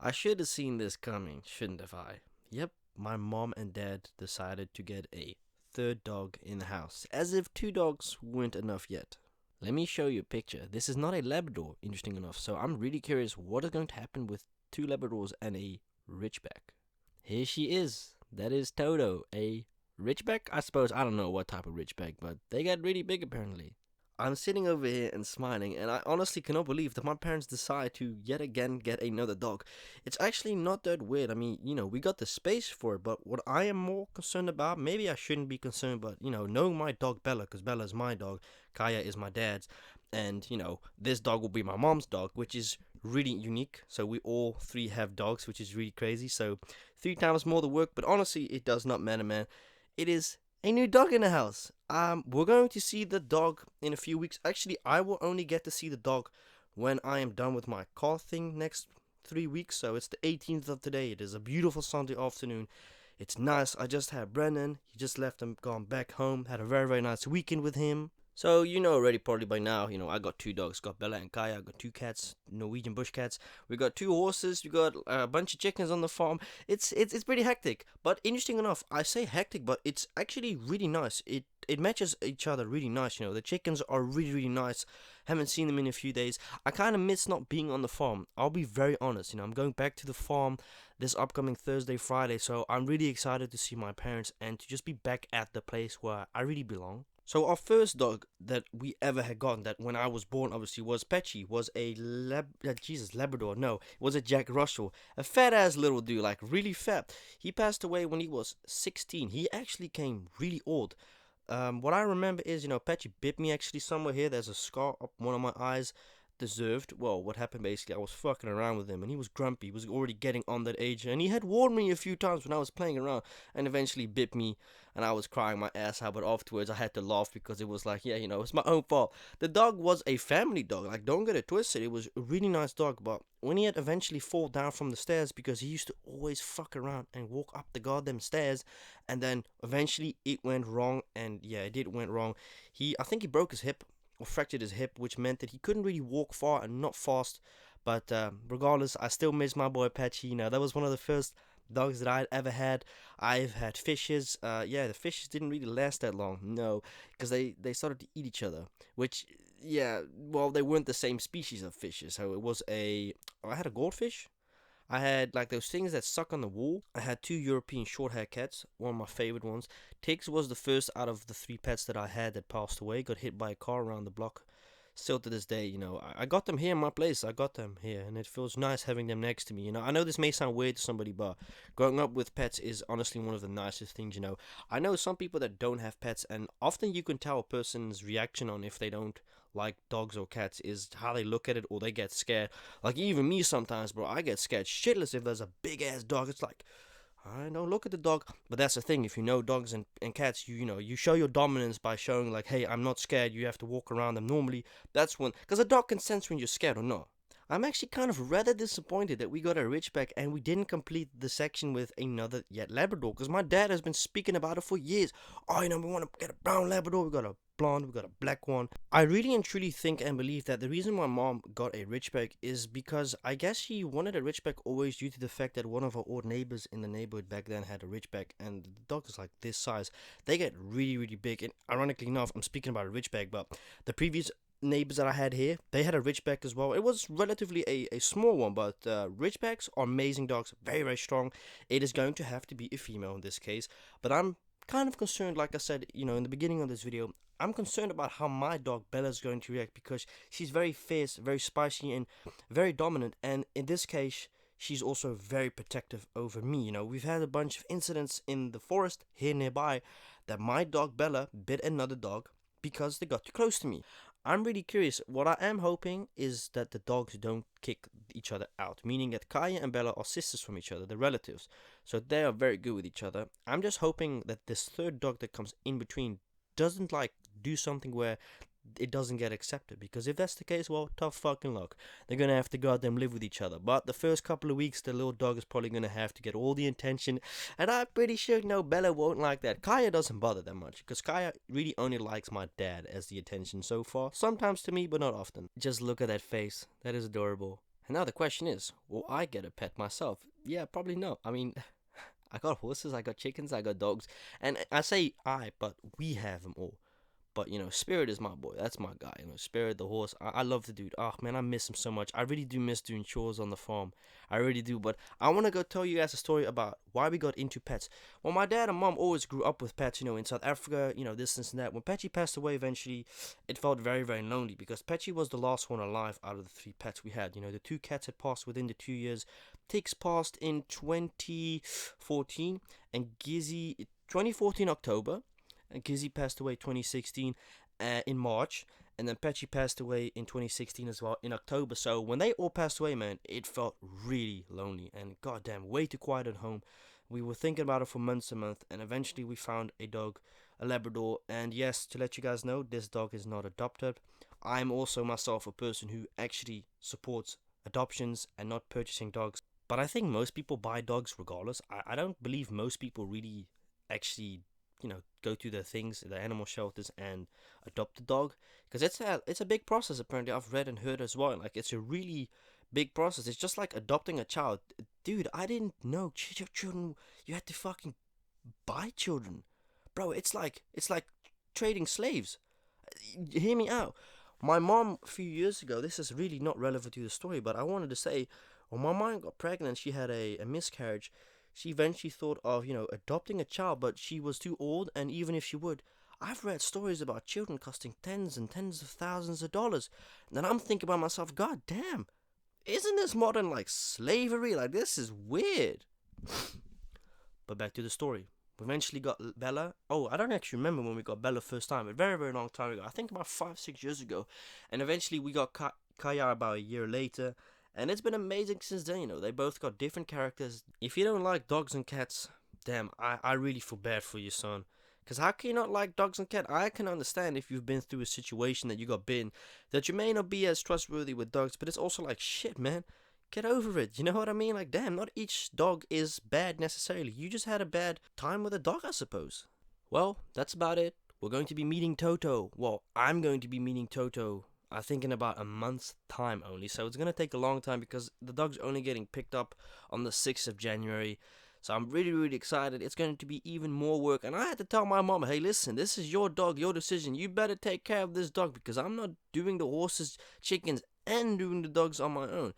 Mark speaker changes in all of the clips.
Speaker 1: I should have seen this coming, shouldn't have I? Yep, my mom and dad decided to get a third dog in the house, as if two dogs weren't enough yet. Let me show you a picture. This is not a Labrador, interesting enough, so I'm really curious what is going to happen with two Labradors and a Ridgeback. Here she is. That is Toto, a Ridgeback? I suppose I don't know what type of Ridgeback, but they got really big apparently. I'm sitting over here and smiling, and I honestly cannot believe that my parents decide to yet again get another dog. It's actually not that weird. I mean, we got the space for it, but what I am more concerned about, maybe I shouldn't be concerned, but knowing my dog Bella, because Bella is my dog, Kaya is my dad's, and this dog will be my mom's dog, which is really unique. So we all three have dogs, which is really crazy. So three times more the work, but honestly, it does not matter, man. It is a new dog in the house. We're going to see the dog in a few weeks. Actually, I will only get to see the dog when I am done with my car thing next 3 weeks. So it's the 18th of today. It is a beautiful Sunday afternoon. It's nice. I just had Brennan. He just left and gone back home. Had a very, very nice weekend with him. So you know already probably by now, I got two dogs, got Bella and Kaya, I got two cats, Norwegian bush cats. We got two horses, we got a bunch of chickens on the farm. It's pretty hectic, but interesting enough, I say hectic, but it's actually really nice. It matches each other really nice. The chickens are really really nice. Haven't seen them in a few days. I kind of miss not being on the farm. I'll be very honest. I'm going back to the farm this upcoming Thursday, Friday, so I'm really excited to see my parents and to just be back at the place where I really belong. So our first dog that we ever had gotten, that when I was born obviously, was Petchy, was a Labrador. No, it was a Jack Russell, a fat ass little dude, like really fat. He passed away when he was 16. He actually came really old. What I remember is, Petchy bit me actually somewhere here. There's a scar up one of my eyes. Deserved. Well, what happened basically, I was fucking around with him and he was grumpy. He was already getting on that age and he had warned me a few times when I was playing around and eventually bit me and I was crying my ass out, but afterwards I had to laugh because it was like, yeah, it's my own fault. The dog was a family dog, like don't get it twisted. It was a really nice dog, but when he had eventually fall down from the stairs because he used to always fuck around and walk up the goddamn stairs, and then eventually it went wrong, and yeah, it did went wrong. I think he broke his hip or fractured his hip, which meant that he couldn't really walk far and not fast. But regardless, I still miss my boy Patchy. That was one of the first dogs that I'd ever had. I've had fishes. Yeah, the fishes didn't really last that long. No, because they started to eat each other. Which, yeah, well, they weren't the same species of fishes. So it was I had a goldfish. I had like those things that suck on the wool. I had two European short hair cats, one of my favorite ones. Tiggs was the first out of the three pets that I had that passed away, got hit by a car around the block. Still to this day, I got them here in my place. I got them here, and it feels nice having them next to me. I know this may sound weird to somebody, but growing up with pets is honestly one of the nicest things. I know some people that don't have pets, and often you can tell a person's reaction on if they don't like dogs or cats is how they look at it or they get scared. Like even me sometimes, bro, I get scared shitless if there's a big ass dog. It's like, I don't look at the dog. But that's the thing, if you know dogs and cats, you show your dominance by showing like, hey, I'm not scared, you have to walk around them normally. That's when, because a dog can sense when you're scared or not. I'm actually kind of rather disappointed that we got a Ridgeback and we didn't complete the section with another yet Labrador, because my dad has been speaking about it for years. Oh, we want to get a brown Labrador, we got a blonde, we got a black one. I really and truly think and believe that the reason my mom got a Ridgeback is because I guess she wanted a Ridgeback always due to the fact that one of her old neighbors in the neighborhood back then had a Ridgeback, and the dog is like this size. They get really, really big, and ironically enough, I'm speaking about a Ridgeback, but the previous neighbors that I had here, they had a Ridgeback as well. It was relatively a small one, but Ridgebacks are amazing dogs, very, very strong. It is going to have to be a female in this case, but I'm kind of concerned, like I said, in the beginning of this video, I'm concerned about how my dog Bella is going to react because she's very fierce, very spicy, and very dominant, and in this case, she's also very protective over me. We've had a bunch of incidents in the forest here nearby that my dog Bella bit another dog because they got too close to me. I'm really curious. What I am hoping is that the dogs don't kick each other out, meaning that Kaya and Bella are sisters from each other, they're relatives, so they are very good with each other. I'm just hoping that this third dog that comes in between doesn't like do something where it doesn't get accepted, because if that's the case, well, tough fucking luck. They're gonna have to goddamn live with each other. But the first couple of weeks, the little dog is probably gonna have to get all the attention, and I'm pretty sure Bella won't like that. Kaya doesn't bother that much because Kaya really only likes my dad as the attention so far. Sometimes to me, but not often. Just look at that face. That is adorable. And now the question is, will I get a pet myself? Yeah, probably no. I mean, I got horses, I got chickens, I got dogs, and I say I, but we have them all. But Spirit is my boy. That's my guy. Spirit the horse. I love the dude. Oh man, I miss him so much. I really do miss doing chores on the farm. I really do. But I want to go tell you guys a story about why we got into pets. Well, my dad and mom always grew up with pets. In South Africa. This and that. When Petchy passed away, eventually, it felt very very lonely because Petchy was the last one alive out of the 3 pets we had. The 2 cats had passed within the 2 years. Ticks passed in 2014, and Gizzy 2014 October. And Gizzy passed away 2016 in March, and then Petchy passed away in 2016 as well in October. So when they all passed away, man, it felt really lonely and goddamn way too quiet at home. We were thinking about it for months and months, and eventually we found a dog, a Labrador. And yes, to let you guys know, this dog is not adopted. I'm also myself a person who actually supports adoptions and not purchasing dogs. But I think most people buy dogs regardless. I don't believe most people really actually go to the animal shelters and adopt a dog, because it's a big process. Apparently, I've read and heard as well. Like, it's a really big process. It's just like adopting a child, dude. I didn't know children. You had to fucking buy children, bro. It's like trading slaves. Hear me out. My mom a few years ago. This is really not relevant to the story, but I wanted to say, when my mom got pregnant, she had a miscarriage. She eventually thought of, adopting a child, but she was too old, and even if she would, I've read stories about children costing tens and tens of thousands of dollars. And then I'm thinking about myself, god damn, isn't this modern, like, slavery? Like, this is weird. But back to the story. We eventually got Bella. Oh, I don't actually remember when we got Bella first time, but very, very long time ago. I think about 5-6 years ago. And eventually we got Kaya about a year later. And it's been amazing since then. They both got different characters. If you don't like dogs and cats, damn, I really feel bad for you, son. Because how can you not like dogs and cats? I can understand if you've been through a situation that you got bitten, that you may not be as trustworthy with dogs, but it's also like, shit, man, get over it. You know what I mean? Like, damn, not each dog is bad necessarily. You just had a bad time with a dog, I suppose. Well, that's about it. We're going to be meeting Toto. Well, I'm going to be meeting Toto, I think, in about a month's time only. So it's going to take a long time because the dog's only getting picked up on the 6th of January. So I'm really, really excited. It's going to be even more work. And I had to tell my mom, hey, listen, this is your dog, your decision. You better take care of this dog because I'm not doing the horses, chickens, and doing the dogs on my own.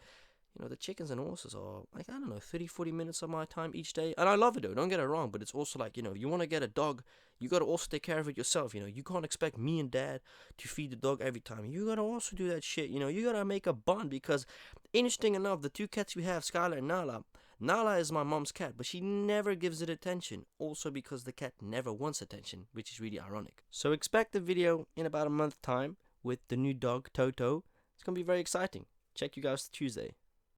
Speaker 1: The chickens and horses are, like, I don't know, 30-40 minutes of my time each day. And I love it, though. Don't get it wrong. But it's also like, you want to get a dog, you got to also take care of it yourself. You can't expect me and dad to feed the dog every time. You got to also do that shit. You got to make a bond because, interesting enough, the 2 cats we have, Skylar and Nala is my mom's cat, but she never gives it attention. Also because the cat never wants attention, which is really ironic. So expect the video in about a month's time with the new dog, Toto. It's going to be very exciting. Check you guys Tuesday.